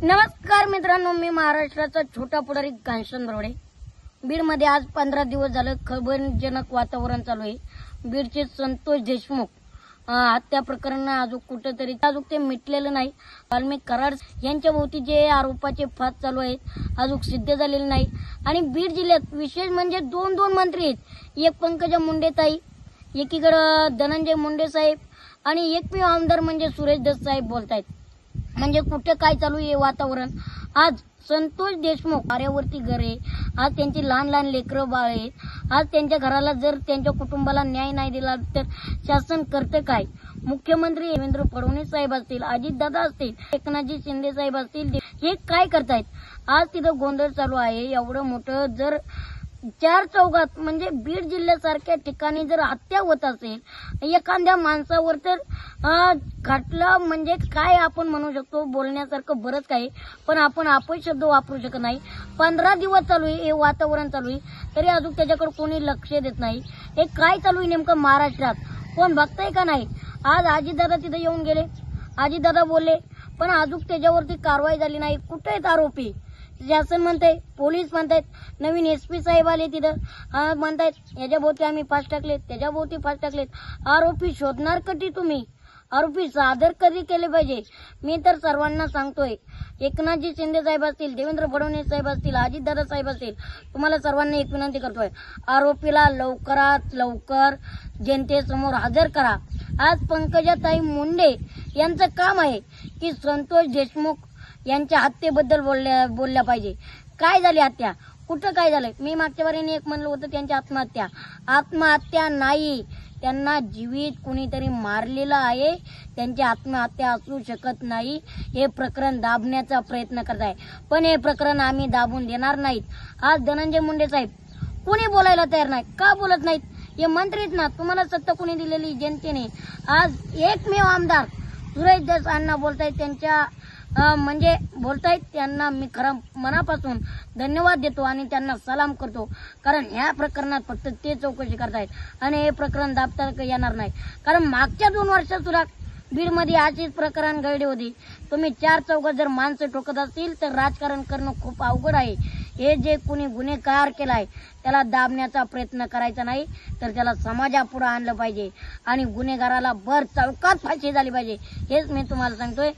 नमस्कार मित्रांनो, मी महाराष्ट्राचा छोटा पुढारी घनश्याम दरोडे। बीडमध्ये आज 15 दिवस झाले खळबळजनक वातावरण चालू आहे। बीडचे संतोष देशमुख हत्या प्रकरण अजून कुठेतरी ते मिटलेलं नाही। वाल्मिक कराड यांच्या भोवती जे आरोपाचे फास चालू आहेत अजून सिद्ध झालेले नाही। आणि बीड जिल्ह्यात विशेष म्हणजे दोन मंत्री आहेत, एक पंकजा मुंडेताई, एकीकडे धनंजय मुंडे साहेब आणि एकमेव आमदार म्हणजे सुरेश दस साहेब बोलतायत। म्हणजे कुठे काय चालू आहे वातावरण। आज संतोष देशमुख कार्यावरती घर आहे, आज त्यांची लहान लेकरं बाळ आहेत। आज त्यांच्या घराला जर त्यांच्या कुटुंबाला न्याय नाही दिला तर शासन करते काय? मुख्यमंत्री देवेंद्र फडणवीस साहेब असतील, अजितदादा असतील, एकनाथजी शिंदे साहेब असतील, हे काय करतायत? आज तिथं गोंधळ चालू आहे। एवढं मोठं जर चार चौघात म्हणजे बीड जिल्ह्यासारख्या ठिकाणी जर हत्या होत असेल एखाद्या माणसावर तर घटला म्हणजे काय आपण म्हणू शकतो, बोलण्यासारखं बरंच काही, पण आपण अपशब्द वापरू शकत नाही। 15 दिवस चालू आहे हे वातावरण चालू आहे, तरी अजून त्याच्याकडे कोणी लक्ष देत नाही। हे काय चालू आहे नेमकं महाराष्ट्रात, कोण बघताय का नाही? आज अजितदादा तिथे येऊन गेले, अजितदादा बोलले, पण अजून त्याच्यावरती कारवाई झाली नाही। कुठे आहेत आरोपी? शासन म्हणताय, पोलीस म्हणतायत, नवीन एसपी साहेब आले तिथं म्हणतायत याच्या भोवती आम्ही फास टाकलेत, त्याच्या भोवती फास टाकलेत। आरोपी शोधणार कधी तुम्ही? आरोपी सादर कधी केले पाहिजे? मी तर सर्वांना सांगतोय, एकनाथजी शिंदे साहेब असतील, देवेंद्र फडणवीस साहेब असतील, अजितदादा साहेब असतील, तुम्हाला सर्वांना एक विनंती करतोय, आरोपीला लवकरात लवकर जनतेसमोर हजर करा। आज पंकजाताई मुंडे यांचं काम आहे की संतोष देशमुख यांच्या हत्येबद्दल बोलल्या पाहिजे। काय झाली हत्या, कुठं काय झालंय? मी मागच्या वारीने एक म्हणलं होतं त्यांची आत्महत्या नाही, त्यांना जीवित कुणीतरी मारलेलं आहे, त्यांची आत्महत्या असू शकत नाही। हे प्रकरण दाबण्याचा प्रयत्न करत आहे, पण हे प्रकरण आम्ही दाबून देणार नाहीत। आज धनंजय मुंडे साहेब कुणी बोलायला तयार नाही, का बोलत नाहीत? हे मंत्रीत ना, तुम्हाला सत्ता कुणी दिलेली? जनतेने। आज एकमेव आमदार सुरेश दस अण्णा बोलतायत, त्यांच्या म्हणजे बोलतायत, त्यांना मी खरं मनापासून धन्यवाद देतो आणि त्यांना सलाम करतो, कारण ह्या प्रकरणात फक्त ते चौकशी करतायत आणि हे प्रकरण दाबता येणार नाही। कारण मागच्या 2 वर्षात सुद्धा बीडमध्ये अशीच प्रकरण घडली होती। तुम्ही 4 चौघात जर माणसं ठोकत असतील तर राजकारण करणं खूप अवघड आहे। हे जे कुणी गुन्हेगार केलाय त्याला दाबण्याचा प्रयत्न करायचा नाही, तर त्याला समाजापुढे आणलं पाहिजे आणि गुन्हेगाराला भर चौकात फाशी झाली पाहिजे, हेच मी तुम्हाला सांगतोय।